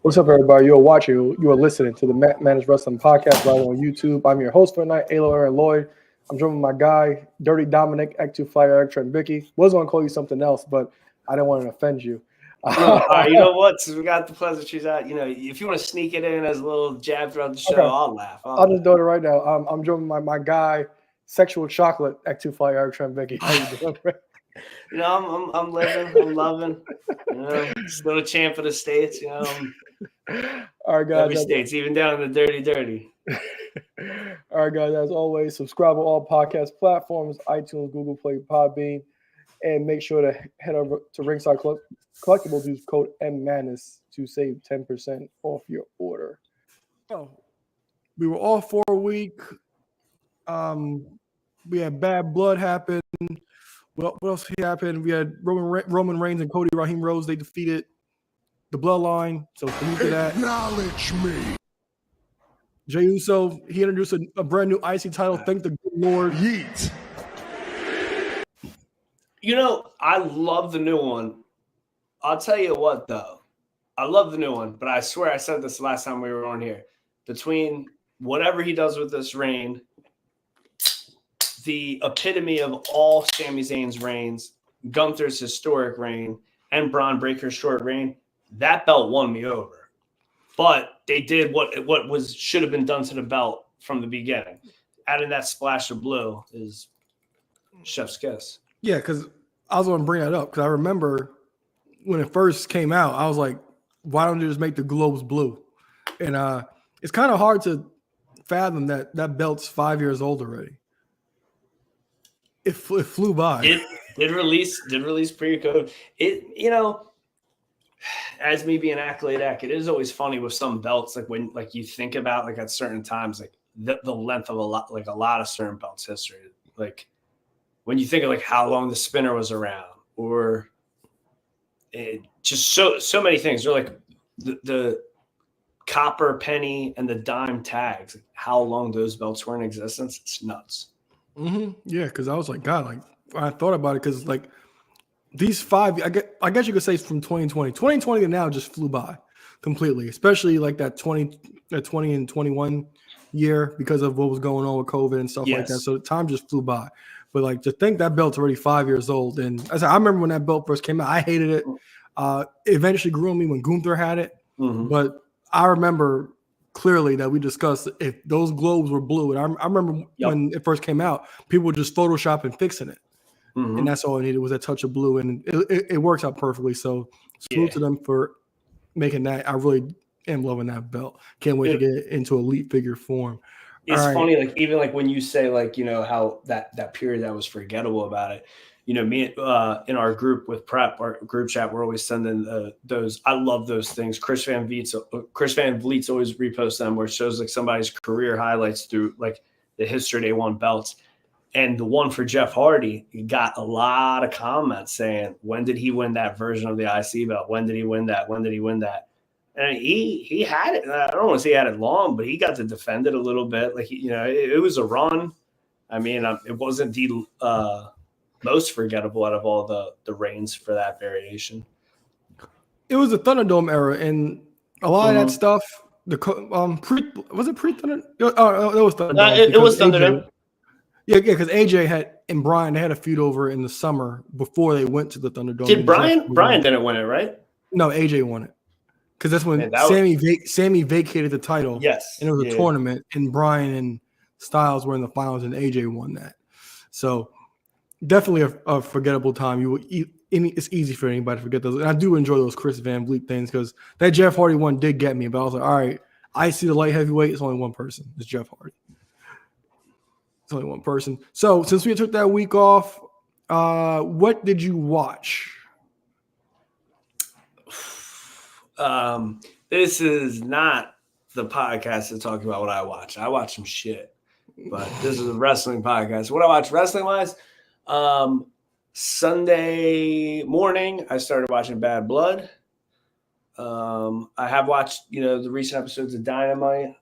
What's up, everybody? You are listening to the Managed Wrestling Podcast live on YouTube. I'm your host for tonight, Alo and Lloyd. I'm joined with my guy, Dirty Dominic, Act2 Flyer, Eric Trent Vicky. Was going to call you something else, but I didn't want to offend you. You know what? Since we got the pleasantries out, if you want to sneak it in as a little jab throughout the show, okay. I'll laugh. I'll just do it right now. I'm joined with my guy, Sexual Chocolate, Act2 Flyer, Eric Trent Vicky. How you doing? I'm living, I'm loving. Still a champ of the states. All right, guys. Every state's even down in the dirty. All right, guys. As always, subscribe to all podcast platforms: iTunes, Google Play, Podbean, and make sure to head over to Ringside Collectibles. Use code MManus to save 10% off your order. Oh, we were all for a week. We had Bad Blood happen. What else happened? We had Roman Reigns and Cody Raheem Rose. They defeated the Bloodline. So salute to that. Acknowledge me. Jey Uso, he introduced a brand new IC title. Thank the good Lord. Yeet. I love the new one. I'll tell you what, though. I love the new one, but I swear I said this last time we were on here. Between whatever he does with this reign, the epitome of all Sami Zayn's reigns, Gunther's historic reign, and Braun Breaker's short reign, that belt won me over. But they did what should have been done to the belt from the beginning. Adding that splash of blue is chef's kiss. Yeah, because I was going to bring that up because I remember when it first came out, I was like, why don't you just make the globes blue? And it's kind of hard to fathom that belt's 5 years old already. It flew by. It did release pre-COVID. As me being accolade act, it is always funny with some belts, like when you think about at certain times, the length of a lot of certain belts history. Like when you think of how long the spinner was around, or just so many things. They're like the copper penny and the dime tags, how long those belts were in existence. It's nuts. Mm-hmm. Yeah, because I was like, God, I thought about it because these 5, I guess you could say from 2020 to now just flew by completely, especially that 20 and 21 year because of what was going on with COVID and stuff like that. So time just flew by. But to think that belt's already 5 years old, and I remember when that belt first came out, I hated it. It eventually grew on me when Gunther had it, but I remember clearly that we discussed if those globes were blue. And I remember when it first came out, people were just Photoshopping fixing it. Mm-hmm. And that's all it needed was a touch of blue. And it works out perfectly. So salute to them for making that. I really am loving that belt. Can't wait to get into elite figure form. It's funny, even when you say how that period that was forgettable about it. Me in our group with Prep, our group chat, we're always sending those. I love those things. Chris Van Vliet's always reposts them where it shows somebody's career highlights through the history they won belts. And the one for Jeff Hardy got a lot of comments saying, when did he win that version of the IC belt? When did he win that? When did he win that? And he had it. I don't want to say he had it long, but he got to defend it a little bit. It was a run. I mean, it wasn't the most forgettable out of all the reigns for that variation. It was the Thunderdome era, and a lot of that stuff. Was it pre-Thunder? Oh, it was Thunderdome. It was Thunderdome. Yeah, because AJ and Bryan, they had a feud over in the summer before they went to the Thunderdome. Did Bryan didn't win it, right? No, AJ won it. Because that's when Sammy vacated the title. Yes. And it was a tournament, and Bryan and Styles were in the finals, and AJ won that. So definitely a forgettable time. It's easy for anybody to forget those. And I do enjoy those Chris Van Vliet things because that Jeff Hardy one did get me. But I was like, all right, I see the light heavyweight. It's only one person. It's Jeff Hardy. It's only one person. So since we took that week off, what did you watch? This is not the podcast to talk about what I watch. I watch some shit, but this is a wrestling podcast. What I watch wrestling wise, Sunday morning, I started watching Bad Blood. I have watched, the recent episodes of Dynamite.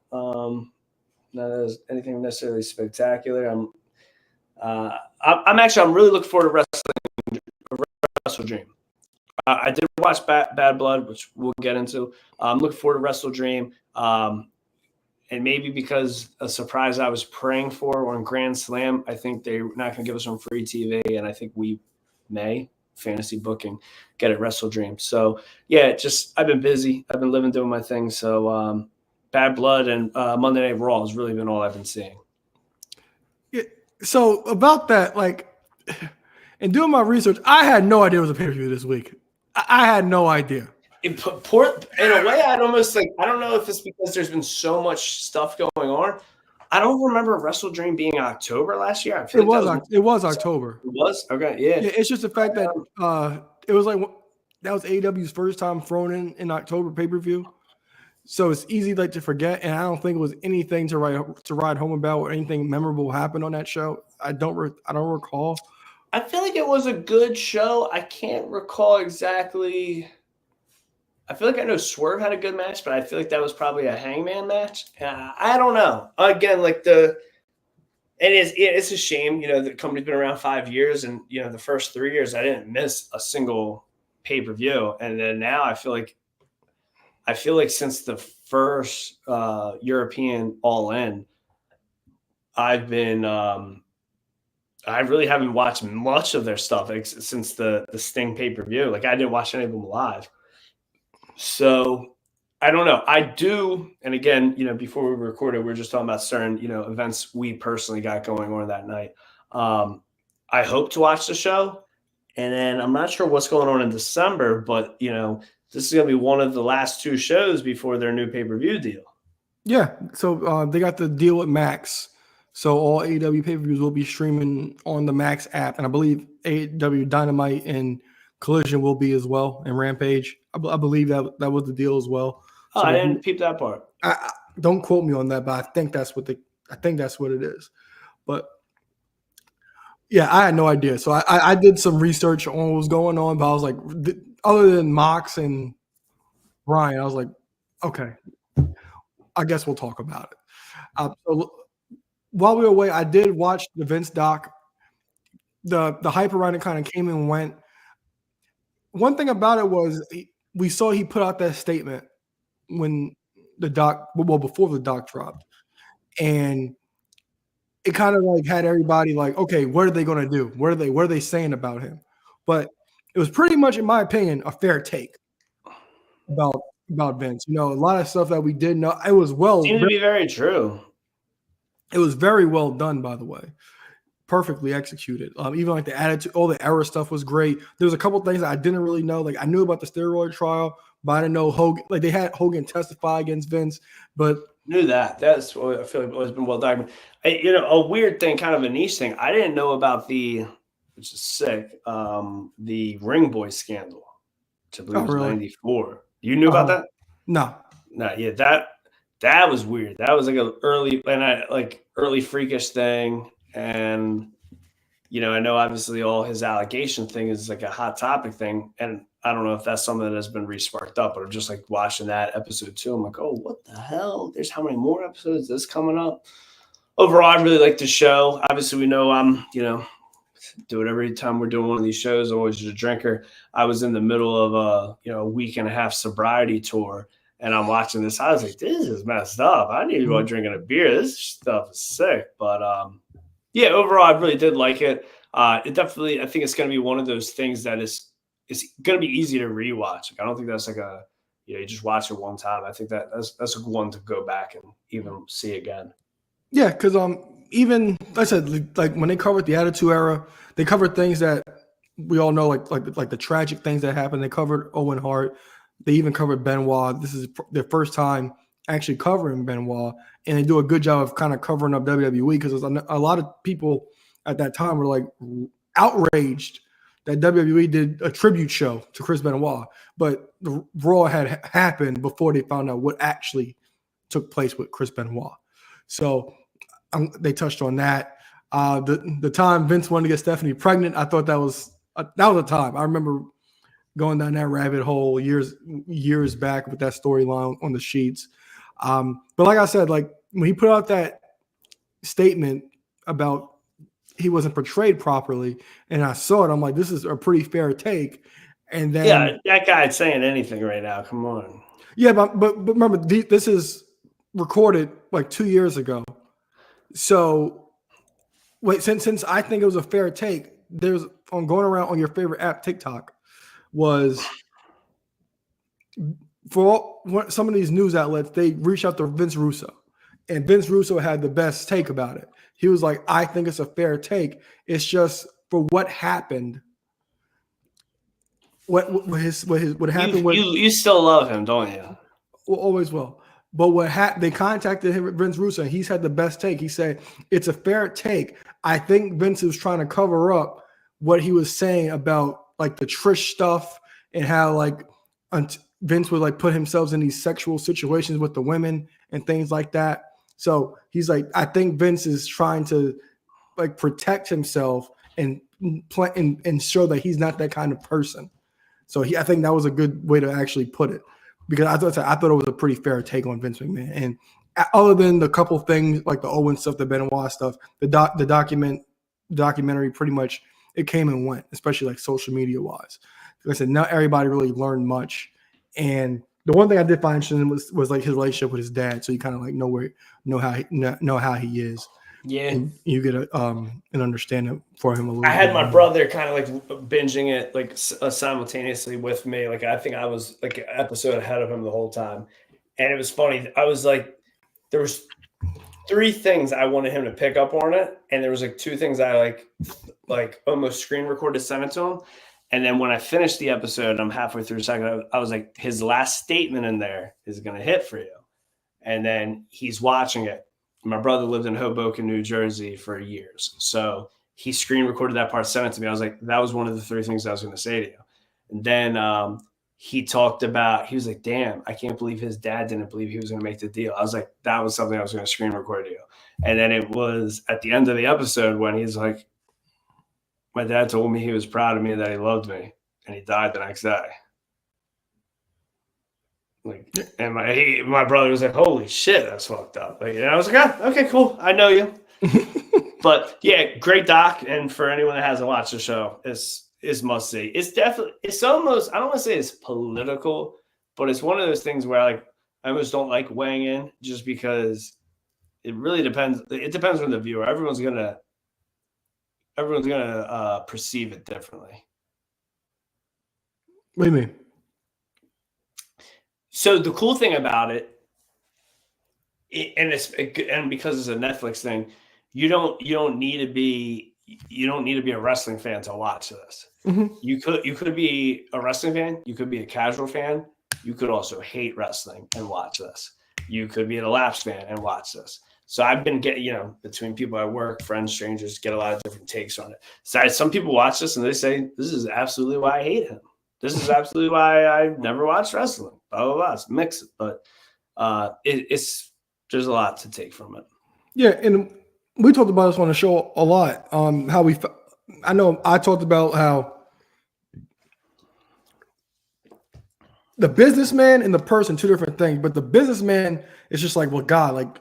Not anything necessarily spectacular. I'm really looking forward to Wrestledream. I did watch Bad Blood, which we'll get into. I'm looking forward to Wrestledream. And maybe because a surprise I was praying for on Grand Slam, I think they're not going to give us some free TV, and I think we may, fantasy booking, get at Wrestledream. So, yeah, just I've been busy. I've been living, doing my thing. So Bad Blood and Monday Night Raw has really been all I've been seeing. Yeah, so about that, like, in doing my research, I had no idea it was a pay-per-view this week. I had no idea. In a way, I'd almost like, I don't know if it's because there's been so much stuff going on. I don't remember Wrestledream being October last year. I feel it was October. It was? Okay, yeah. It's just the fact that it was like that was AEW's first time thrown in October pay-per-view. So it's easy like to forget, and I don't think it was anything to ride home about or anything memorable happened on that show. I don't recall. I feel like it was a good show. I can't recall exactly. I feel like I know Swerve had a good match, but I feel like that was probably a Hangman match. I don't know. Again, like it's a shame, the company's been around 5 years, and the first 3 years I didn't miss a single pay-per-view, and then now I feel like since the first European All In, I've been I really haven't watched much of their stuff since the Sting pay-per-view. Like, I didn't watch any of them live. So I don't know. I do. And again, before we recorded, we were just talking about certain, events we personally got going on that night. I hope to watch the show. And then I'm not sure what's going on in December, but, this is going to be one of the last 2 shows before their new pay-per-view deal. Yeah. So they got the deal with Max. So all AEW pay-per-views will be streaming on the Max app. And I believe AEW Dynamite and Collision will be as well, and Rampage. I believe that was the deal as well. Oh, so I didn't peep that part. Don't quote me on that, but I think that's what it is. But yeah, I had no idea. So I did some research on what was going on, but I was like, other than Mox and Bryan, I was like, okay, I guess we'll talk about it. So while we were away, I did watch the Vince doc. The hype around it kind of came and went. One thing about it was we saw he put out that statement when before the doc dropped, and it kind of like had everybody like, okay, what are they going to do? What are they saying about him? But it was pretty much, in my opinion, a fair take about Vince. A lot of stuff that we did know. It was seemed to be very true. It was very well done, by the way. Perfectly executed. Even like the attitude, all the error stuff was great. There was a couple things that I didn't really know. Like, I knew about the steroid trial, but I didn't know Hogan. Like, they had Hogan testify against Vince, but knew that. That's what I feel like has been well documented. A weird thing, kind of a niche thing. I didn't know about which is sick, the Ring Boy scandal, which I believe was 94. You knew about that? No. Yeah, that was weird. That was like an early freakish thing. And, I know obviously all his allegation thing is like a hot topic thing. And I don't know if that's something that has been re-sparked up, but I'm just like watching that episode 2. I'm like, oh, what the hell? There's how many more episodes is coming up? Overall, I really like the show. Obviously, we know I'm, do it every time we're doing one of these shows. I'm always just a drinker. I was in the middle of a week and a half sobriety tour, and I'm watching this. I was like, this is messed up. I need to go drinking a beer. This stuff is sick. But yeah, overall, I really did like it. It definitely, I think it's going to be one of those things that is going to be easy to rewatch. Like, I don't think that's like you just watch it one time. I think that's a one to go back and even see again. Yeah, because even like I said, like when they covered the Attitude Era, they covered things that we all know, like the tragic things that happened. They covered Owen Hart. They even covered Benoit. This is their first time actually covering Benoit, and they do a good job of kind of covering up WWE, because a lot of people at that time were like outraged that WWE did a tribute show to Chris Benoit, but the Raw had happened before they found out what actually took place with Chris Benoit. So they touched on that. The time Vince wanted to get Stephanie pregnant, I thought that was a time. I remember going down that rabbit hole years back with that storyline on the sheets. But like I said, like when he put out that statement about he wasn't portrayed properly, and I saw it, I'm like, this is a pretty fair take. And then Yeah, that guy's saying anything right now. Come on. yeah, but remember, this is recorded like 2 years ago. So wait, since I think it was a fair take, there's on going around on your favorite app, TikTok, was some of these news outlets, they reached out to Vince Russo, and Vince Russo had the best take about it. He was like, I think it's a fair take. It's just for what happened. What happened with You still love him, don't you? always will. But they contacted him, Vince Russo, and he's had the best take. He said it's a fair take. I think Vince was trying to cover up what he was saying about like the Trish stuff and how like Vince would like put himself in these sexual situations with the women and things like that. So he's like, I think Vince is trying to like protect himself and show that he's not that kind of person. So I think that was a good way to actually put it, because I thought it was a pretty fair take on Vince McMahon. And other than the couple things like the Owen stuff, the Benoit stuff, the documentary pretty much it came and went, especially like social media wise. Like I said, not everybody really learned much. And the one thing I did find interesting was like his relationship with his dad. So you kind of like know how he is. Yeah, and you get an understanding for him a little bit. I had my brother kind of like binging it like simultaneously with me. Like I think I was like an episode ahead of him the whole time, and it was funny. I was like, there was 3 things I wanted him to pick up on it, and there was like 2 things I like almost screen recorded, sent it to him, and then when I finished the episode, I'm halfway through the second. I was like, his last statement in there is going to hit for you, and then he's watching it. My brother lived in Hoboken, New Jersey for years. So he screen recorded that part, sent it to me. I was like, that was one of the 3 things I was going to say to you. And then he talked about, he was like, damn, I can't believe his dad didn't believe he was going to make the deal. I was like, that was something I was going to screen record to you. And then it was at the end of the episode when he's like, my dad told me he was proud of me, that he loved me, and he died the next day. Like, and my brother was like, holy shit, that's fucked up. Like, and I was like, okay, cool, I know you. But yeah, great doc, and for anyone that hasn't watched the show, it's must see. It's almost, I don't want to say it's political, but it's one of those things where like I almost don't like weighing in, just because it really depends. It depends on the viewer. Everyone's gonna perceive it differently. What do you mean? So the cool thing about it, and because it's a Netflix thing, you don't need to be a wrestling fan to watch this. Mm-hmm. You could be a wrestling fan, you could be a casual fan, you could also hate wrestling and watch this. You could be a lapsed fan and watch this. So I've been getting, between people I work, friends, strangers, get a lot of different takes on it. So some people watch this and they say, this is absolutely why I hate him. This is absolutely why I never watched wrestling. Blah, blah, blah. It's mix it. But there's a lot to take from it. Yeah, and we talked about this on the show a lot. I know I talked about how the businessman and the person, 2 different things. But the businessman is just like, well, God, like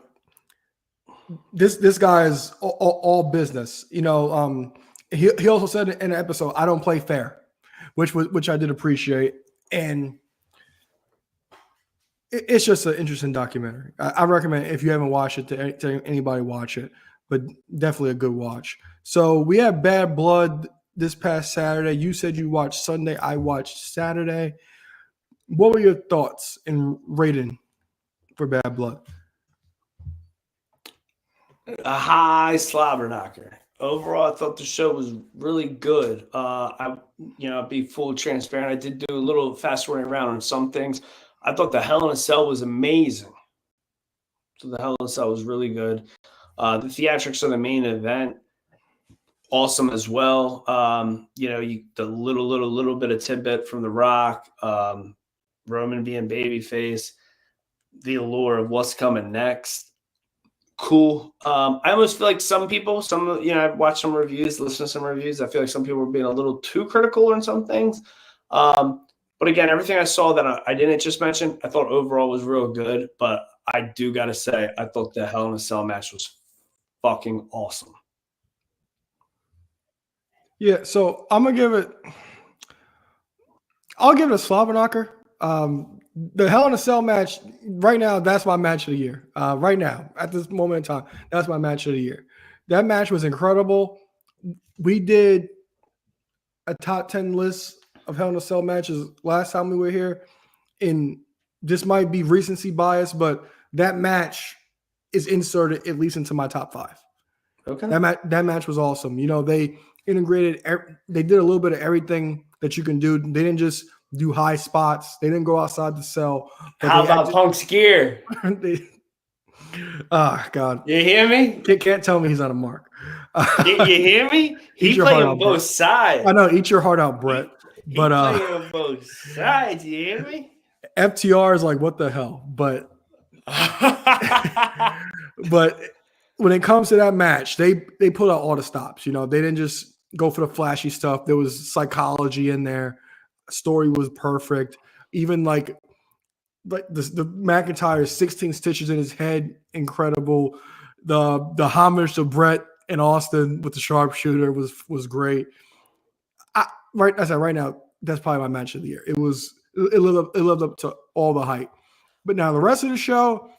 this guy is all business. He also said in an episode, I don't play fair, which I did appreciate. And it's just an interesting documentary. I recommend, if you haven't watched it, to anybody watch it, but definitely a good watch. So we have Bad Blood this past Saturday. You said you watched Sunday. I watched Saturday. What were your thoughts and rating for Bad Blood? A high slobber knocker. Overall, I thought the show was really good. I'll be full transparent. I did do a little fast forwarding around on some things. I thought the Hell in a Cell was amazing. So the Hell in a Cell was really good. The theatrics of the main event, awesome as well. The little bit of tidbit from The Rock, Roman being babyface, the allure of what's coming next. Cool. I almost feel like I've watched some reviews, listened to some reviews. I feel like some people were being a little too critical on some things. But again, everything I saw that I didn't just mention, I thought overall was real good. But I do got to say, I thought the Hell in a Cell match was fucking awesome. Yeah, so I'm going to give it I'll give it a slobber knocker. The Hell in a Cell match right now, that's my match of the year. Right now, at this moment in time, that's my match of the year. That match was incredible. We did a top 10 list of Hell in a Cell matches last time we were here, and this might be recency bias, but that match is inserted at least into my top 5. Okay. That match was awesome. You know, they integrated, they did a little bit of everything that you can do. They didn't just do high spots. They didn't go outside the cell. How about Punk's gear? God. You hear me? Can't tell me he's on a mark. You hear me? He playing both sides. I know. Eat your heart out, Brett. He but playing on both sides. You hear me? FTR is like, what the hell? But but when it comes to that match, they put out all the stops. You know, they didn't just go for the flashy stuff. There was psychology in there. Story was perfect. Even like the McIntyre's 16 stitches in his head, incredible. The homage to Brett and Austin with the sharpshooter was great. I said right now, that's probably my match of the year. It lived up to all the hype. But now the rest of the show,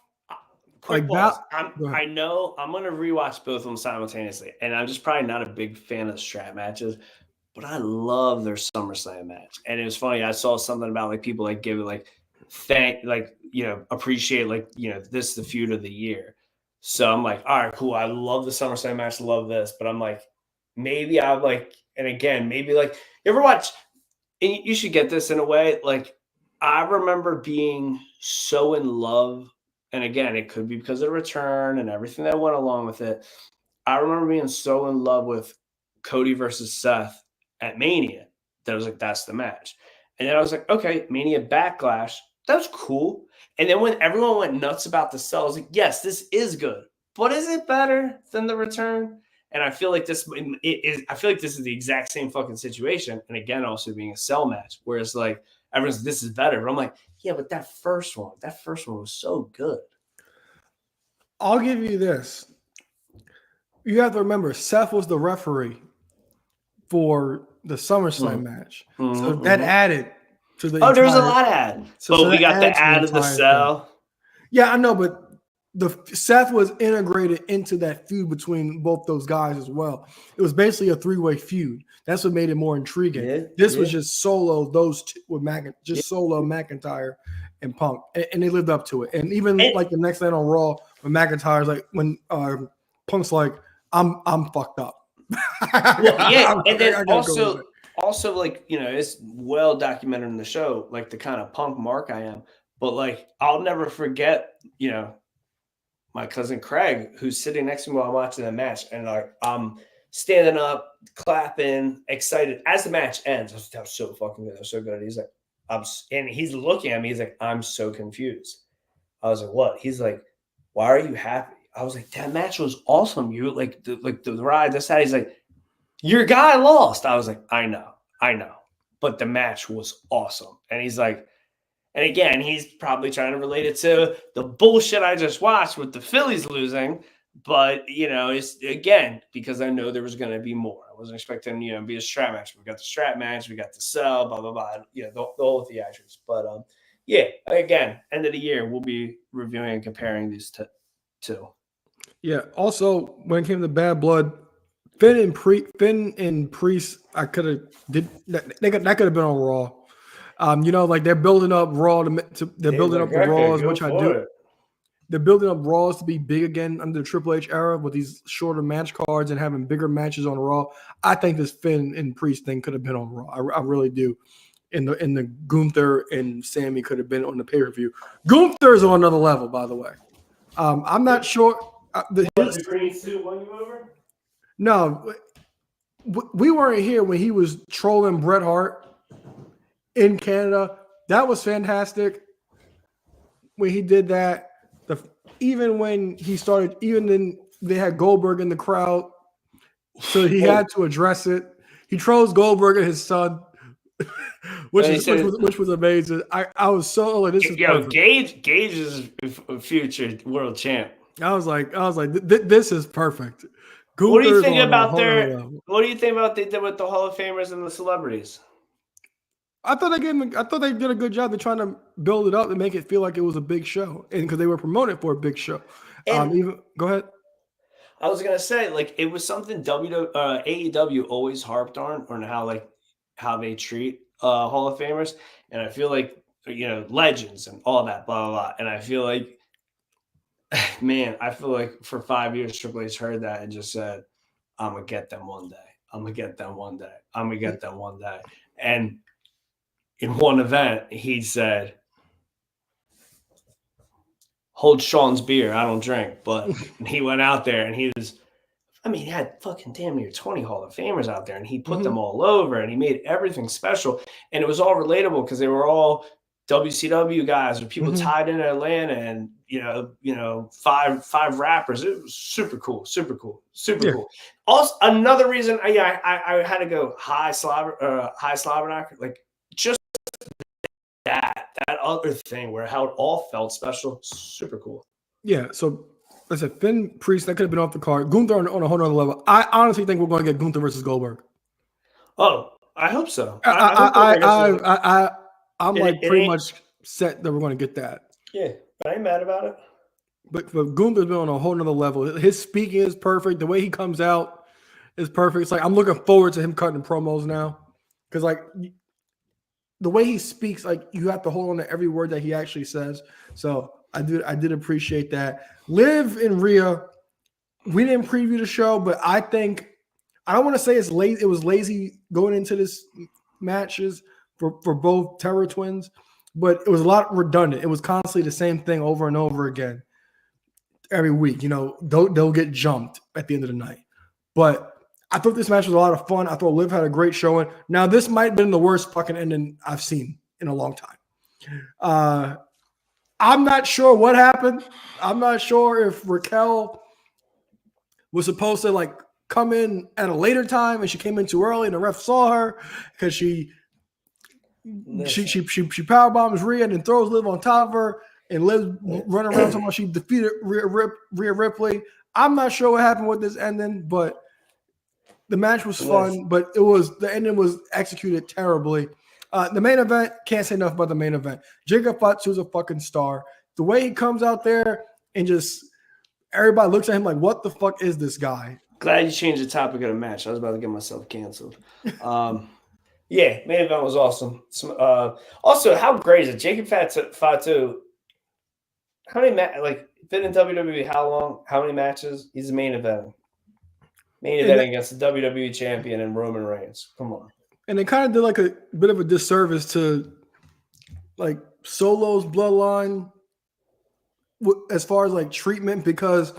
quick pause. I know I'm gonna rewatch both of them simultaneously, and I'm just probably not a big fan of strap matches, but I love their SummerSlam match. And it was funny. I saw something about like people like give it like appreciate this is the feud of the year. So I'm like, all right, cool. I love the SummerSlam match, love this, but I'm like, maybe I'm like, and again, maybe like you ever watch, and you should get this in a way. Like I remember being so in love, and again, it could be because of the return and everything that went along with it. I remember being so in love with Cody versus Seth at Mania that I was like, that's the match. And then I was like, okay, Mania Backlash, that was cool. And then when everyone went nuts about the cell, I was like, yes, this is good. But is it better than the return? And I feel like this is the exact same fucking situation. And again, also being a cell match, whereas like everyone's like, this is better. But I'm like, yeah, but that first one was so good. I'll give you this. You have to remember, Seth was the referee for the SummerSlam match. So that added to the there was a lot added. So we got the ad of the cell. Thing. Yeah, I know, but Seth was integrated into that feud between both those guys as well. It was basically a 3-way feud. That's what made it more intriguing. Yeah, this was just solo those two with solo McIntyre and Punk, and they lived up to it. And even like the next night on Raw, when McIntyre's like, when Punk's like, I'm fucked up. And then also like, you know, it's well documented in the show, like the kind of Punk mark I am. But like, I'll never forget, you know, my cousin Craig, who's sitting next to me while I'm watching the match, and like I'm standing up, clapping, excited as the match ends. I was like, that was so fucking good. That was so good. He's like, and he's looking at me. He's like, I'm so confused. I was like, what? He's like, why are you happy? I was like, that match was awesome. You like the ride, this, that. He's like, your guy lost. I was like, I know, but the match was awesome. And he's like, and again, he's probably trying to relate it to the bullshit I just watched with the Phillies losing. But, you know, it's again, because I know there was going to be more. I wasn't expecting, you know, to be a strap match. We got the strap match. We got the cell, blah, blah, blah. You know, the whole theatrics. But, yeah, again, end of the year, we'll be reviewing and comparing these two. Yeah. Also, when it came to Bad Blood, Finn and Priest, I could have did that could have been on Raw. You know, like they're building up Raw they're building up the Raws, which I do. They're building up Raws to be big again under the Triple H era with these shorter match cards and having bigger matches on Raw. I think this Finn and Priest thing could have been on Raw. I really do. In the Gunther and Sammy could have been on the pay-per-view. Gunther's on another level, by the way. I'm not sure. The green suit won you over? No, we weren't here when he was trolling Bret Hart in Canada. That was fantastic when he did that. Even when he started, even then they had Goldberg in the crowd, so he had to address it. He trolls Goldberg and his son, which was amazing. I was so like, this is perfect. Gage is a future world champ. I was like, this is perfect. What do you think about what do you think about what they did with the Hall of Famers and the celebrities? I thought they did a good job of trying to build it up and make it feel like it was a big show, and because they were promoting for a big show. And Go ahead. I was gonna say, like, it was something AEW always harped on how they treat Hall of Famers, and I feel like legends and all that blah blah blah. And I feel like, man, I feel like for 5 years Triple H heard that and just said, "I'm gonna get them one day. I'm gonna get them one day. I'm gonna get them one day." And in one event, he said, "Hold Sean's beer. I don't drink." But he went out there and he had fucking damn near 20 Hall of Famers out there, and he put them all over, and he made everything special. And it was all relatable because they were all WCW guys or people tied in Atlanta, and five rappers. It was super cool. Also, another reason I had to go high Slobberknocker, like just that other thing where how it all felt special, super cool. Yeah, so like I said, Finn Priest, that could have been off the card. Gunther on a whole nother level. I honestly think we're going to get Gunther versus Goldberg. Oh, I hope so. I'm pretty much set that we're going to get that. Yeah, but I ain't mad about it. But Gunther's been on a whole nother level. His speaking is perfect. The way he comes out is perfect. It's like I'm looking forward to him cutting promos now, because like the way he speaks, like you have to hold on to every word that he actually says. So I did appreciate that. Liv and Rhea, we didn't preview the show, but I think I don't want to say it's lazy. It was lazy going into this matches for both Terror Twins, but it was a lot redundant. It was constantly the same thing over and over again every week. They'll get jumped at the end of the night. But I thought this match was a lot of fun. I thought Liv had a great showing. Now, this might have been the worst fucking ending I've seen in a long time. I'm not sure what happened. I'm not sure if Raquel was supposed to like come in at a later time and she came in too early and the ref saw her because she power bombs Rhea and then throws Liv on top of her, and Liv running around talking about she defeated Rhea Ripley. I'm not sure what happened with this ending, but the match was fun, but the ending was executed terribly. The main event, can't say enough about the main event. Jacob Fatsu's a fucking star. The way he comes out there and just everybody looks at him like, what the fuck is this guy? Glad you changed the topic of the match. I was about to get myself canceled. Yeah, main event was awesome. Also, how great is it? Jacob Fatu, how many been in WWE how long? How many matches? He's the main event. Against the WWE champion and Roman Reigns. Come on. And they kind of did like a bit of a disservice to like Solo's bloodline as far as like treatment, because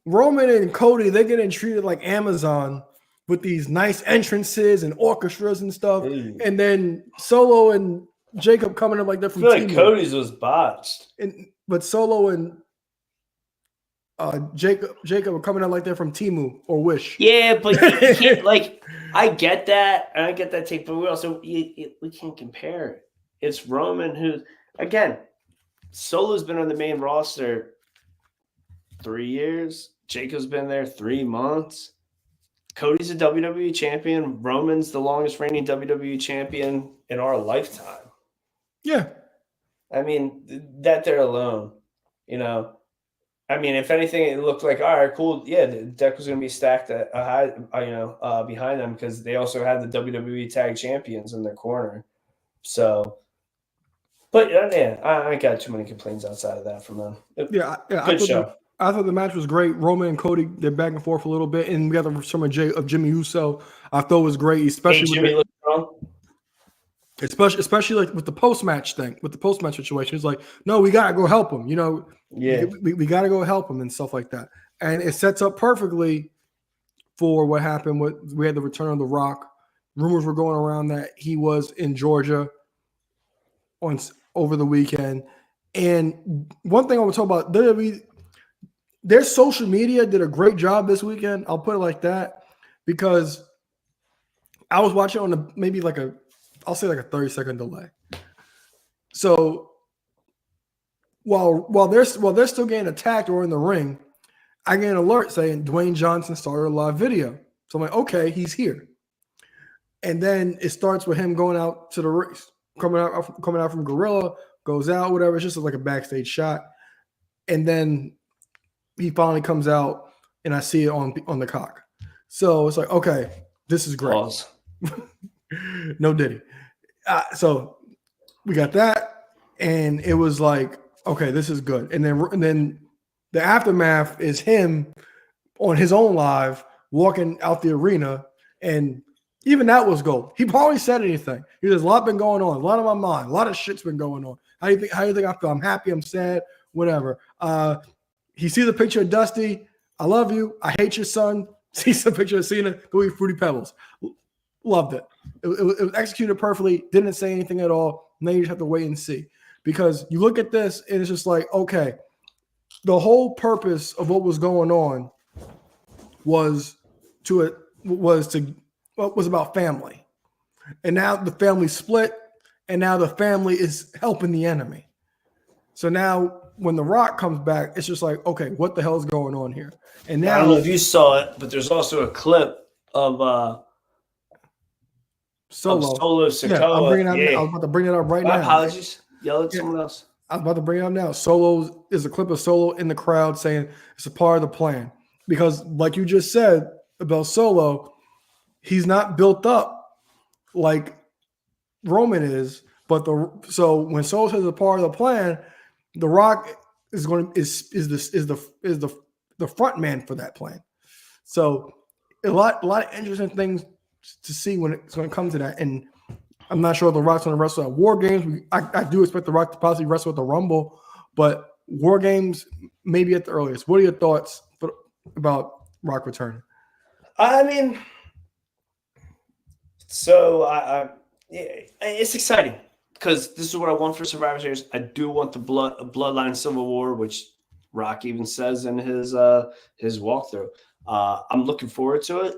Roman and Cody, they're getting treated like Amazon with these nice entrances and orchestras and stuff. And then Solo and Jacob coming up like they're from I feel like Cody's was botched. But Solo and Jacob are coming out like they're from Temu or Wish. Yeah, but you can't, like, I get that, and I get that take, but we can't compare it. It's Roman who, again, Solo's been on the main roster 3 years. Jacob's been there 3 months. Cody's a WWE champion. Roman's the longest reigning WWE champion in our lifetime. Yeah. I mean, that there alone, I mean, if anything, it looked like, all right, cool. Yeah, the deck was going to be stacked at behind them, because they also had the WWE Tag Champions in their corner. So, but yeah, I ain't got too many complaints outside of that from them. Good show. I thought the match was great. Roman and Cody, they're back and forth a little bit, and we got the return of Jimmy Uso. I thought was great, especially Jimmy looked strong. Especially like with the post-match thing, with the post-match situation. It's like, no, we gotta go help him. Yeah, we gotta go help him and stuff like that. And it sets up perfectly for what happened. We had the return of The Rock. Rumors were going around that he was in Georgia over the weekend. And one thing I want to talk about, their social media did a great job this weekend. I'll put it like that, because I was watching on maybe like I'll say like a 30-second delay. So while they're still getting attacked or in the ring, I get an alert saying Dwayne Johnson started a live video. So I'm like, okay, he's here. And then it starts with him going out to the race, coming out from Gorilla, goes out, whatever. It's just like a backstage shot. And then he finally comes out, and I see it on the cock. So it's like, okay, this is great. Pause. No Diddy. So we got that, and it was like, okay, this is good. And then the aftermath is him on his own live walking out the arena, and even that was gold. He probably said anything. He says, a lot been going on, a lot on my mind, a lot of shit's been going on. How do you think I feel? I'm happy, I'm sad, whatever. He sees a picture of Dusty. I love you. I hate your son. Sees a picture of Cena. Go eat Fruity Pebbles. Loved it. It was executed perfectly. Didn't say anything at all. Now you just have to wait and see. Because you look at this and it's just like, okay, the whole purpose of what was going on was about family. And now the family split, and now the family is helping the enemy. So now when The Rock comes back, it's just like, okay, what the hell is going on here? And now I don't know if you saw it, but there's also a clip of Solo Sikoa. Yeah, I was about to bring it up right now. Apologies. Yell at someone else. I was about to bring it up now. Solo is a clip of Solo in the crowd saying it's a part of the plan. Because like you just said about Solo, he's not built up like Roman is. So when Solo says it's a part of the plan, The Rock is the front man for that plan. So a lot of interesting things to see when it's going to come to that. And I'm not sure if The Rock's going to wrestle at War Games. I do expect The Rock to possibly wrestle at the Rumble, but War Games maybe at the earliest. What are your thoughts about Rock returning? I mean, so it's exciting because this is what I want for Survivor Series. I do want the Bloodline Civil War, which Rock even says in his walkthrough. I'm looking forward to it.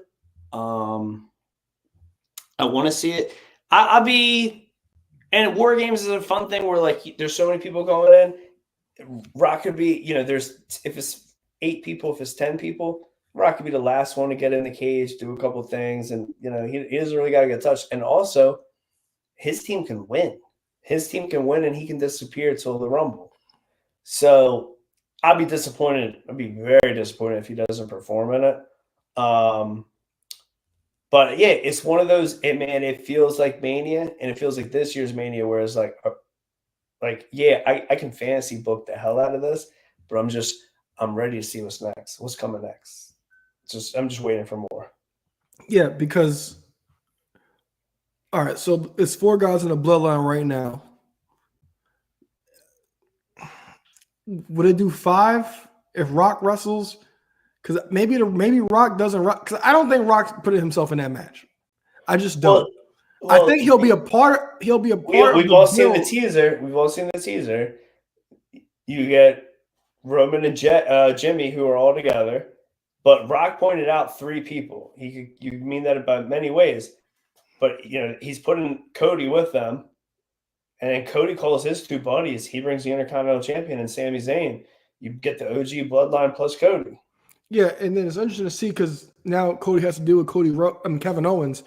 I want to see it. And War Games is a fun thing where like there's so many people going in. Rock could be, if it's 8 people, if it's 10 people, Rock could be the last one to get in the cage, do a couple of things, and he doesn't really got to get touched. And also, his team can win. His team can win, and he can disappear till the Rumble. So I'll be disappointed. I'll be very disappointed if he doesn't perform in it. But yeah, it's one of those. It feels like Mania, and it feels like this year's Mania, where it's like I can fantasy book the hell out of this, but I'm ready to see what's next. What's coming next? I'm just waiting for more. Yeah, because all right, so it's 4 guys in the Bloodline right now. Would it do 5 if Rock wrestles? Because maybe Rock doesn't rock. Because I don't think Rock put himself in that match. I just don't. Well, I think he'll be a part. We've all seen the teaser. You get Roman and Jimmy, who are all together. But Rock pointed out 3 people. You mean that about many ways. But he's putting Cody with them, and then Cody calls his 2 buddies. He brings the Intercontinental Champion and Sami Zayn. You get the OG Bloodline plus Cody. Yeah, and then it's interesting to see because now Cody has to deal with Kevin Owens,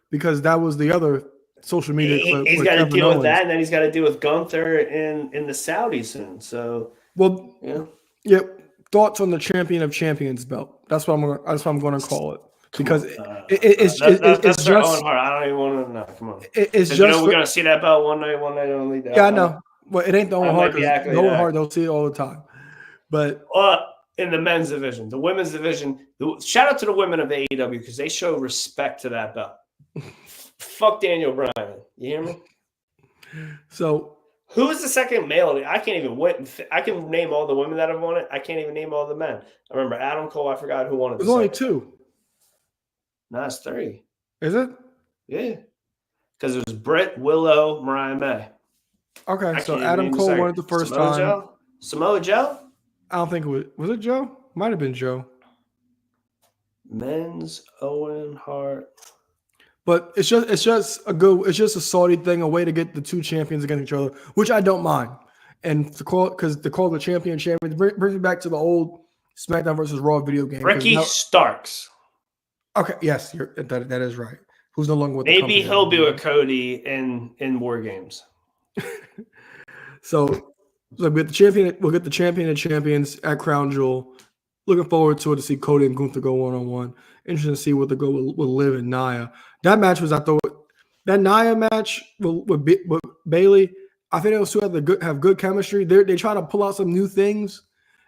because that was the other social media. He's got to deal with that, and then he's got to deal with Gunther in the Saudis soon. So, Thoughts on the Champion of Champions belt? That's what I'm going to call it, because it's just Owen Hart. I don't even want to know. Come on, it's just we're going to see that belt one night only. Yeah, I know, but it ain't the Owen Hart. The Owen Hart, they'll see it all the time. But in the men's division, the women's division, shout out to the women of AEW because they show respect to that belt. Fuck Daniel Bryan. You hear me? So who is the second male? I can't even win. I can name all the women that have won it. I can't even name all the men. I remember Adam Cole. I forgot who won it. There's only 2. No, it's 3. Is it? Yeah. Because it was Britt, Willow, Mariah May. Okay, so Adam Cole won it the first time. Samoa Joe? I don't think it was. Was it Joe? Might have been Joe. Men's Owen Hart. But it's just a Saudi thing, a way to get the 2 champions against each other, which I don't mind. And to call the champion brings me back to the old SmackDown versus Raw video game. Ricky Starks. Okay, yes, that is right. who's no longer with the Maybe company. he'll be with Cody in War Games. So we'll get the champion. We'll get the champion of champions at Crown Jewel. Looking forward to it to see Cody and Gunther go 1-on-1. Interesting to see what they go with Liv and Nia. That match was, I thought, that Nia match with Bailey. I think those two have good chemistry. They try to pull out some new things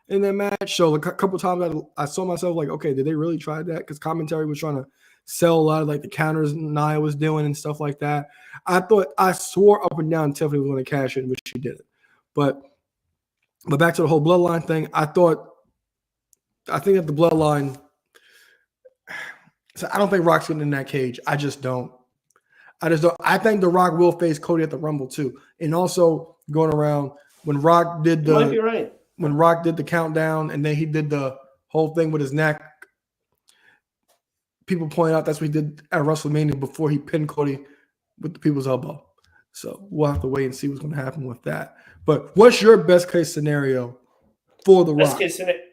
in that match. So a couple times I saw myself like, okay, did they really try that? Because commentary was trying to sell a lot of like the counters Nia was doing and stuff like that. I swore up and down Tiffany was going to cash in, which she didn't. But back to the whole Bloodline thing, I think that the Bloodline. So I don't think Rock's getting in that cage. I just don't. I think The Rock will face Cody at the Rumble too, and also going around when Rock did You might be right. When Rock did the countdown and then he did the whole thing with his neck. People point out that's what he did at WrestleMania before he pinned Cody with the people's elbow. So we'll have to wait and see what's going to happen with that. But what's your best case scenario for The Rock? Best case scenario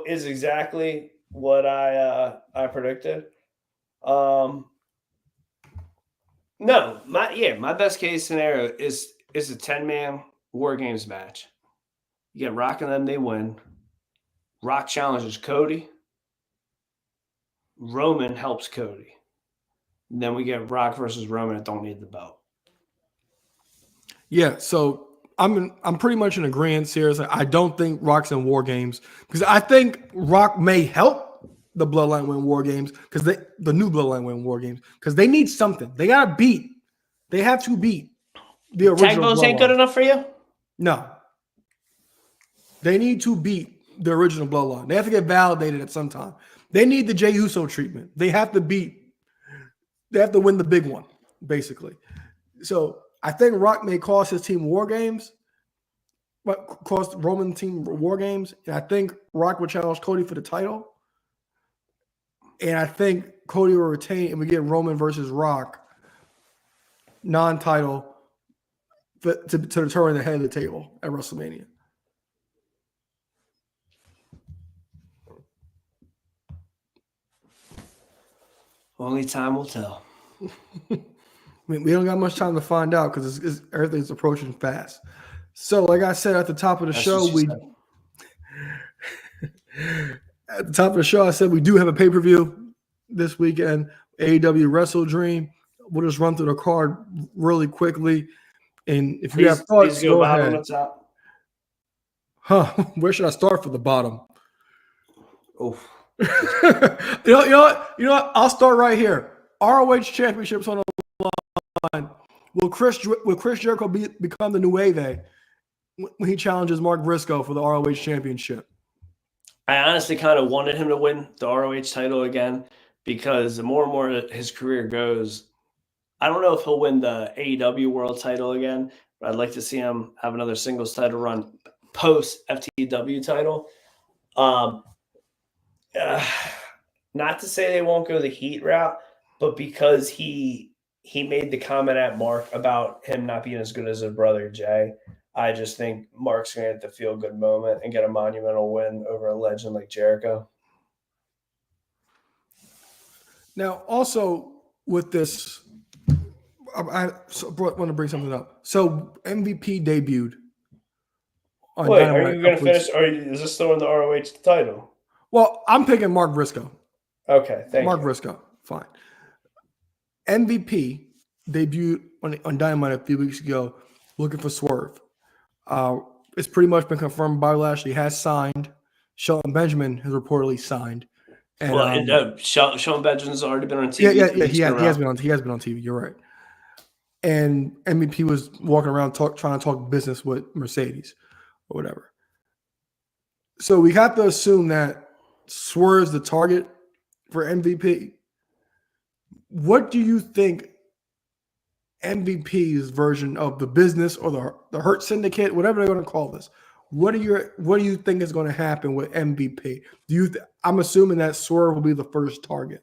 is exactly what I predicted. No, my best case scenario is a 10-man War Games match. You get Rock and them, they win. Rock challenges Cody. Roman helps Cody. And then we get Rock versus Roman that don't need the belt. Yeah, so I'm pretty much in agreement here. I don't think Rock's in War Games because I think Rock may help the Bloodline win War Games because the new Bloodline win War Games because they need something. They have to beat the original. Tag belts ain't good enough for you? No. They need to beat the original Bloodline. They have to get validated at some time. They need the Jey Uso treatment. They have to win the big one, basically. So I think Rock may cost his team War Games, but cost Roman team War Games. And I think Rock will challenge Cody for the title. And I think Cody will retain and we get Roman versus Rock non-title to determine the head of the table at WrestleMania. Only time will tell. I mean, we don't got much time to find out because everything's approaching fast. So, like I said at the top of the show, I said we do have a pay-per-view this weekend, AEW Wrestledream. We'll just run through the card really quickly. And if you have thoughts, go ahead. Where should I start for the bottom? Oh. You know what? I'll start right here. ROH Championships on the line. Will Chris Jericho become the new Wave when he challenges Mark Briscoe for the ROH Championship? I honestly kind of wanted him to win the ROH title again because the more and more his career goes, I don't know if he'll win the AEW World title again, but I'd like to see him have another singles title run post FTW title. Not to say they won't go the heat route, but because he made the comment at Mark about him not being as good as his brother Jay, I just think Mark's going to get the feel-good moment and get a monumental win over a legend like Jericho. Now, also with this, I want to bring something up. So MVP debuted. Wait, are you going to finish? Or is this still in the ROH title? Well, I'm picking Mark Briscoe. Okay, thank you. Mark Briscoe, fine. MVP debuted on Dynamite a few weeks ago looking for Swerve. It's pretty much been confirmed Bobby Lashley has signed. Shelton Benjamin has reportedly signed. And, Shelton Benjamin's already been on TV. Yeah, he has been on TV. You're right. And MVP was walking around trying to talk business with Mercedes or whatever. So we have to assume that Swerve's the target for MVP. What do you think MVP's version of the business or the Hurt Syndicate, whatever they're going to call this, what do you think is going to happen with MVP? I'm assuming that Swerve will be the first target.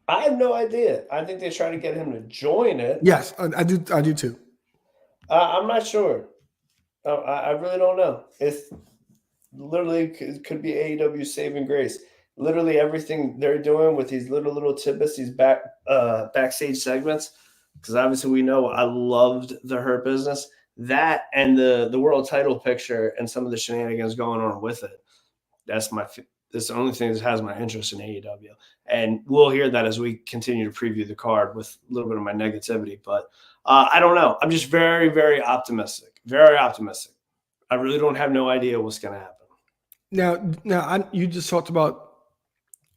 I have no idea. I think they try to get him to join it. Yes, I do too. I'm not sure. I really don't know. It's literally could be AEW saving grace. literally everything they're doing with these little tidbits, these backstage segments. Because obviously we know I loved the Hurt Business. That and the world title picture and some of the shenanigans going on with it. That's the only thing that has my interest in AEW. And we'll hear that as we continue to preview the card with a little bit of my negativity. But I don't know. I'm just very, very optimistic. Very optimistic. I really don't have no idea what's going to happen. Now, you just talked about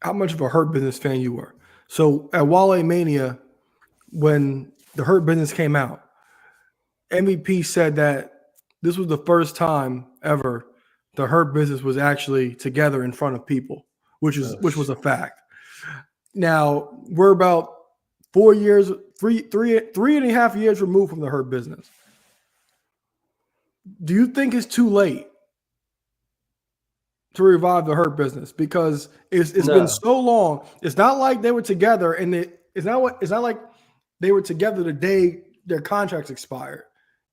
how much of a Hurt Business fan you were. So at Wale Mania, when the Hurt Business came out, MVP said that this was the first time ever the Hurt Business was actually together in front of people, which was a fact. Now we're about 4 years, three and a half years removed from the Hurt Business. Do you think it's too late to revive the Hurt Business? Because it's been so long. It's not like they were together, and it's not like they were together the day their contracts expired.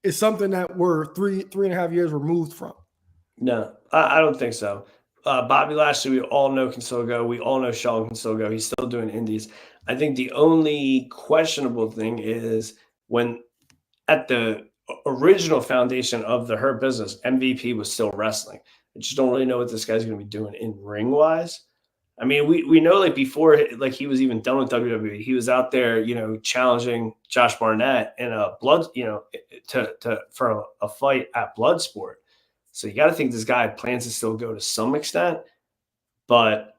It's something that we're three and a half years removed from. No, I don't think so. Bobby Lashley, we all know can still go. We all know Shawn can still go. He's still doing indies. I think the only questionable thing is when at the original foundation of the Hurt Business, MVP was still wrestling. I just don't really know what this guy's going to be doing in ring wise. I mean, we know like before, like he was even done with WWE, he was out there, challenging Josh Barnett in a for a fight at Bloodsport. So you got to think this guy plans to still go to some extent. But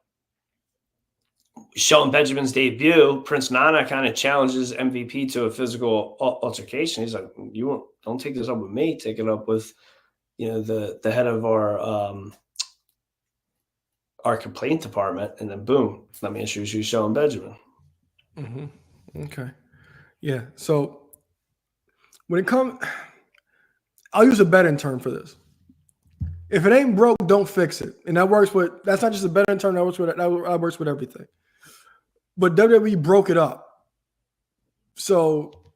Shelton Benjamin's debut, Prince Nana kind of challenges MVP to a physical altercation. He's like, don't take this up with me. Take it up with, the head of our complaint department. And then boom, let me introduce you to Shelton Benjamin. Mm-hmm. Okay. Yeah. So when it comes, I'll use a betting term for this. If it ain't broke, don't fix it. And that's not just a betting term, that works with everything. But WWE broke it up. So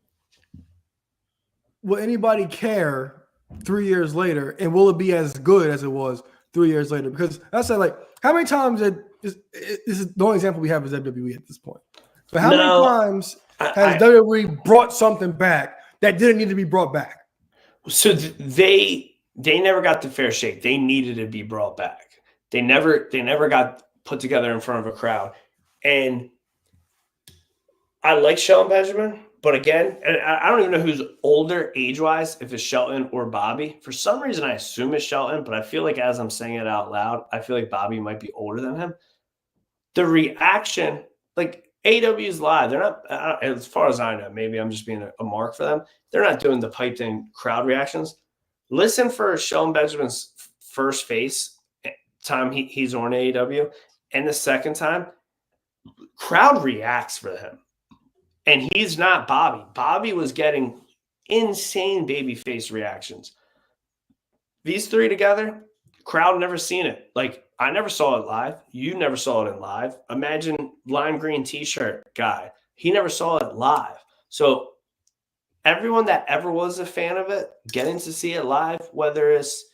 will anybody care 3 years later? And will it be as good as it was 3 years later? Because I said, like, how many times this is the only example we have is WWE at this point. But how many times has WWE brought something back that didn't need to be brought back? So they never got the fair shake. They needed to be brought back. They never got put together in front of a crowd. And I like Shelton Benjamin, but again, and I don't even know who's older age-wise, if it's Shelton or Bobby. For some reason, I assume it's Shelton, but I feel like as I'm saying it out loud, I feel like Bobby might be older than him. The reaction, like AEW is live. They're not, as far as I know, maybe I'm just being a mark for them. They're not doing the piped-in crowd reactions. Listen for Shelton Benjamin's first face time he's on AEW, and the second time, crowd reacts for him. And he's not Bobby. Bobby was getting insane babyface reactions. These three together, crowd never seen it. Like, I never saw it live. You never saw it in live. Imagine lime green t-shirt guy. He never saw it live. So everyone that ever was a fan of it, getting to see it live, whether it's,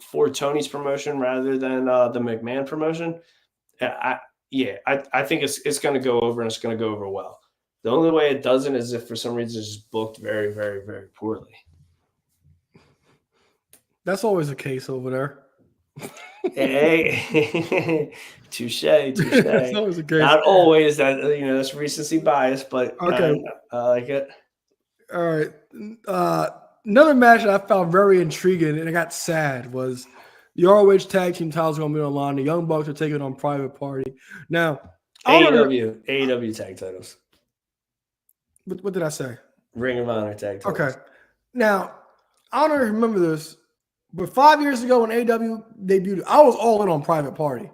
for Tony's promotion rather than the McMahon promotion, I think it's going to go over, and it's going to go over well. The only way it doesn't is if for some reason it's just booked very, very, very poorly. That's always the case over there. Hey, touche. That's always the case. Not always. That's recency bias, but okay. I like it. All right. Another match that I found very intriguing and I got sad was the ROH Tag Team titles going to be on the line. The Young Bucks are taking on Private Party. Now, AEW tag titles. What did I say? Ring of Honor tag titles. Okay. Now, I don't remember this, but 5 years ago when AEW debuted, I was all in on Private Party.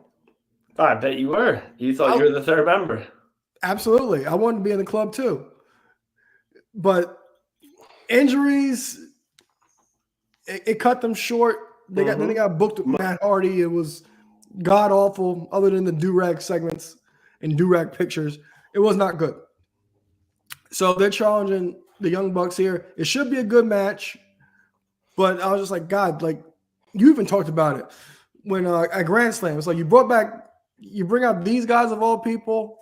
I bet you were. You thought you were the third member. Absolutely. I wanted to be in the club too. But injuries, it cut them short. Then they got booked with Matt Hardy. It was god awful, other than the do-rag segments and do-rag pictures. It was not good. So they're challenging the Young Bucks here. It should be a good match, but I was just like, God, like, you even talked about it when at Grand Slam. It's like you brought back you bring out these guys of all people.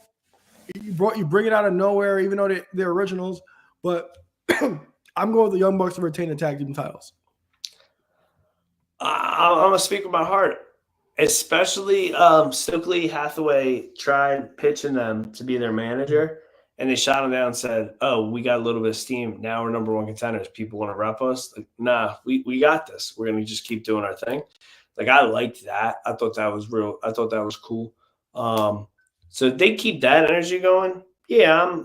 You bring it out of nowhere, even though they're originals. But I'm going with the Young Bucks to retain the tag team titles. I'm gonna speak with my heart. Especially Stokely Hathaway tried pitching them to be their manager, and they shot him down and said, "Oh, we got a little bit of steam. Now we're number one contenders. People want to rep us. Like, nah, we got this. We're gonna just keep doing our thing." Like, I liked that. I thought that was real. I thought that was cool. So if they keep that energy going, yeah,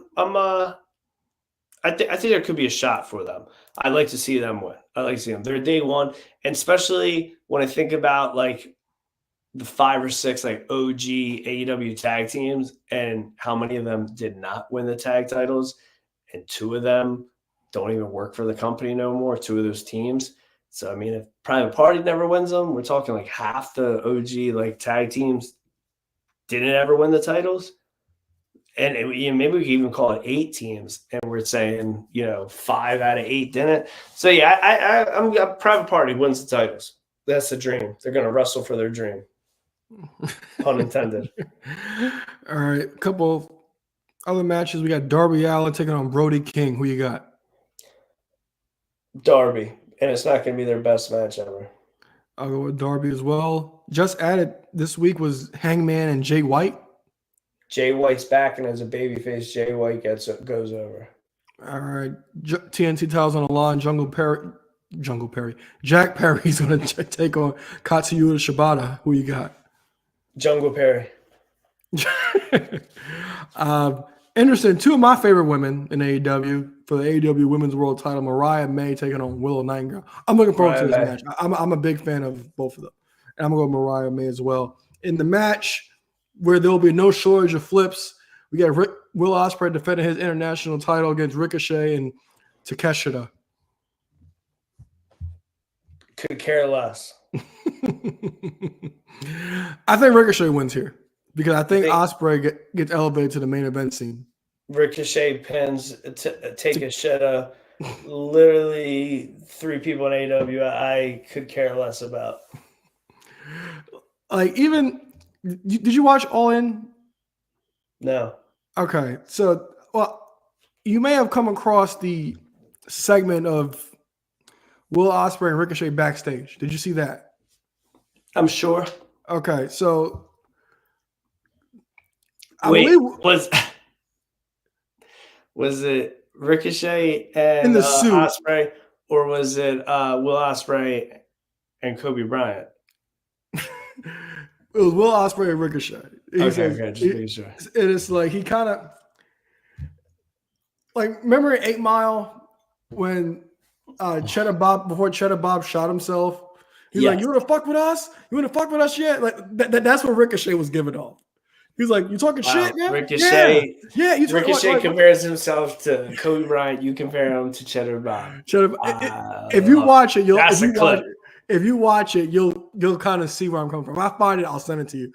I think there could be a shot for them. I'd like to see them win. I like to see them. They're day one, and especially when I think about like the 5 or 6 like OG AEW tag teams and how many of them did not win the tag titles, and 2 of them don't even work for the company no more, 2 of those teams. So I mean, if Private Party never wins them, we're talking like half the OG like tag teams didn't ever win the titles. And maybe we could even call it 8 teams, and we're saying 5 out of 8 didn't. So yeah, I'm Private Party wins the titles. That's the dream. They're gonna wrestle for their dream. Pun intended. All right, a couple other matches. We got Darby Allin taking on Brody King. Who you got? Darby, and it's not going to be their best match ever. I'll go with Darby as well. Just added this week was Hangman and Jay White. Jay White's back, and as a babyface, Jay White goes over. All right, TNT titles on the line. Jack Perry's going to take on Katsuya Shibata. Who you got? Jungle Perry. Interesting. 2 of my favorite women in AEW for the AEW Women's World Title, Mariah May taking on Willow Nightingale. I'm looking forward to this match. I'm a big fan of both of them, and I'm gonna go with Mariah May as well. In the match where there will be no shortage of flips, we got Will Ospreay defending his international title against Ricochet and Takeshita. Could care less. I think Ricochet wins here because I think Ospreay gets elevated to the main event scene. Ricochet pins Takeshita. Literally 3 people in AEW I could care less about. Like, even did you watch All In? No. Okay, so you may have come across the segment of Will Ospreay and Ricochet backstage. Did you see that? I'm sure. Okay, so was it Ricochet and in the suit, Ospreay, or was it Will Ospreay and Kobe Bryant? It was Will Ospreay and Ricochet. Just making sure. And it's like he kind of like, remember 8 Mile when Cheddar Bob shot himself? He's like, "You want to fuck with us? You want to fuck with us yet?" Like that's what Ricochet was giving off. He's like, "You talking shit, man?" Ricochet, yeah. Ricochet compares himself to Kobe Bryant. You compare him to Cheddar Bob. If you watch it, you'll kind of see where I'm coming from. If I find it, I'll send it to you.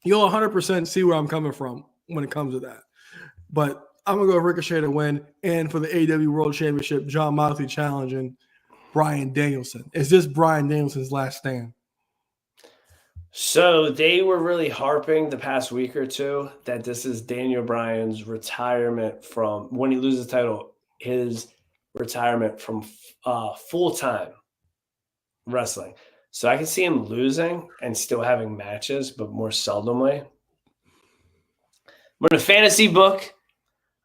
You'll 100% see where I'm coming from when it comes to that. But I'm gonna go Ricochet to win, and for the AEW World Championship, Jon Moxley challenging Bryan Danielson. Is this Bryan Danielson's last stand? So they were really harping the past week or two that this is Daniel Bryan's retirement from when he loses the title, his retirement from full-time wrestling. So I can see him losing and still having matches, but more seldomly. But a fantasy book,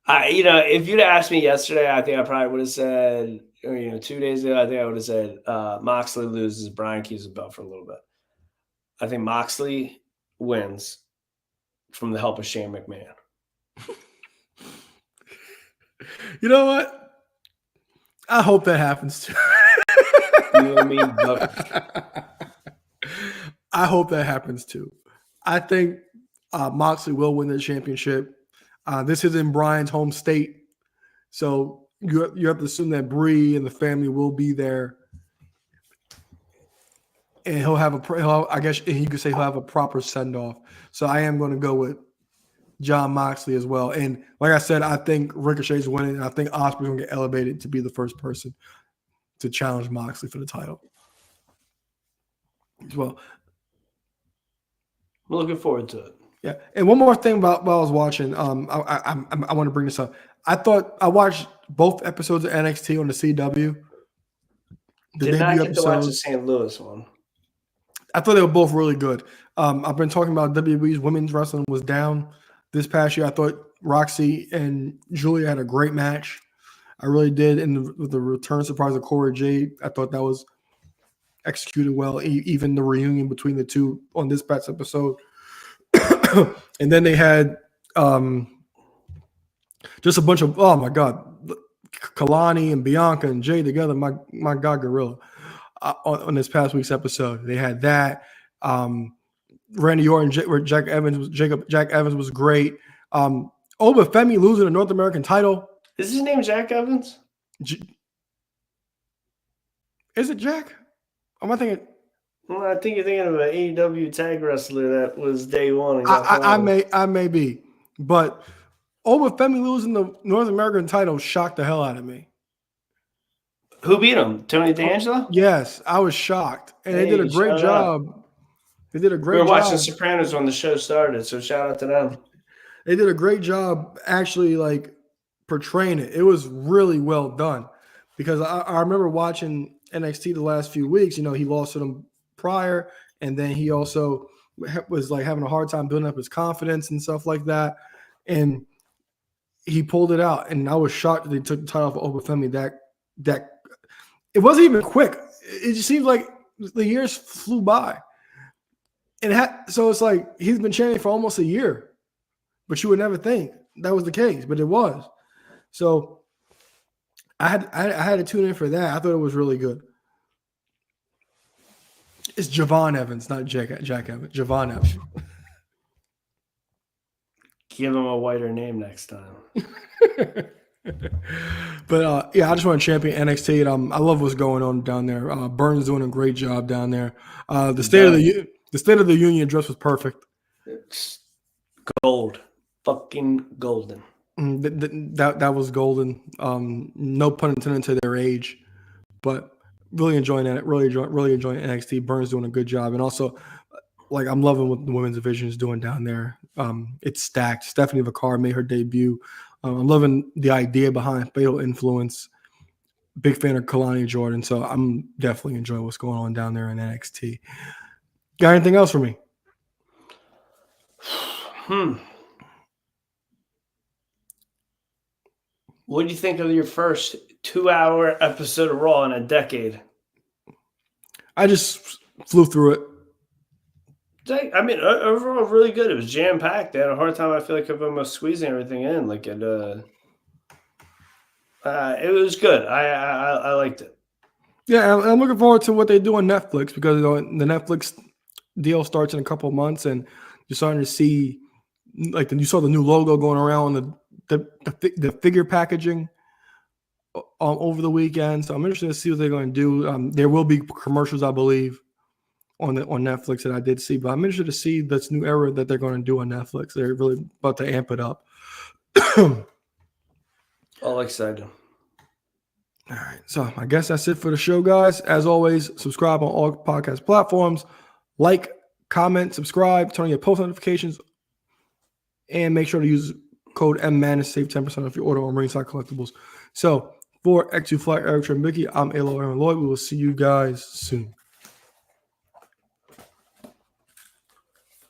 if you'd asked me yesterday, I think I probably would have said, 2 days ago, I think I would have said Moxley loses, Bryan keeps the belt for a little bit. I think Moxley wins from the help of Shane McMahon. You know what? I hope that happens too. You and me both. I hope that happens too. I think Moxley will win the championship. This is in Bryan's home state, so you have to assume that Bree and the family will be there. And he'll have I guess you could say he'll have a proper send-off. So I am going to go with Jon Moxley as well. And like I said, I think Ricochet's winning, and I think Ospreay's going to get elevated to be the first person to challenge Moxley for the title as well. I'm looking forward to it. Yeah, and one more thing about while I was watching, I want to bring this up. I thought I watched both episodes of NXT on the CW. The Did not debut get to watch the episodes. St. Louis one. I thought they were both really good. I've been talking about WWE's women's wrestling was down this past year. I thought Roxy and Julia had a great match. I really did. And with the return surprise of Cora Jade, I thought that was executed well. Even the reunion between the two on this past episode. And then they had just a bunch of, oh my God, Kalani and Bianca and Jay together. My God, Gorilla. On this past week's episode, they had that. Randy Orton, Jack Evans was great. Oba Femi losing the North American title. Is his name Jack Evans? Is it Jack? Am I thinking? Well, I think you're thinking of an AEW tag wrestler that was day one. And I may be, but Oba Femi losing the North American title shocked the hell out of me. Who beat him? Tony D'Angelo? Yes, I was shocked, and they did a great job. They did a great job. We were watching Sopranos when the show started, so shout out to them. They did a great job actually like portraying it. It was really well done because I remember watching NXT the last few weeks. You know, he lost to them prior, and then he also was like having a hard time building up his confidence and stuff like that. And he pulled it out, and I was shocked that they took the title off of Oba Femi. That it wasn't even quick. It just seems like the years flew by. And so it's like he's been chanting for almost a year, but you would never think that was the case, but it was. So I had to tune in for that. I thought it was really good. It's Javon Evans, not Jack Evans. Javon Evans. Give him a whiter name next time. But yeah, I just want to champion NXT. And, I love what's going on down there. Burns doing a great job down there. The State of the Union address was perfect. It's gold, fucking golden. That was golden. No pun intended to their age, but really enjoying that. Really enjoying NXT. Burns doing a good job, and also like I'm loving what the women's division is doing down there. It's stacked. Stephanie Vacar made her debut. I'm loving the idea behind Fatal Influence. Big fan of Kalani Jordan, so I'm definitely enjoying what's going on down there in NXT. Got anything else for me? What do you think of your first 2-hour episode of Raw in a decade? I just flew through it. I mean, overall, really good. It was jam-packed. They had a hard time, I feel like, of almost squeezing everything in. Like it was good. I liked it. Yeah, I'm looking forward to what they do on Netflix because the Netflix deal starts in a couple of months, and you're starting to see, like, you saw the new logo going around the figure packaging over the weekend. So I'm interested to see what they're going to do. There will be commercials, I believe, on Netflix that I did see, but I'm interested to see this new era that they're going to do on Netflix. They're really about to amp it up. All excited. All right, so I guess that's it for the show, guys. As always, subscribe on all podcast platforms. Like, comment, subscribe, turn on your post notifications, and make sure to use code MMAN to save 10% off your order on Ringside Collectibles. So for X2 Flight, Eric Trembicki, I'm Alo Aaron Lloyd. We will see you guys soon.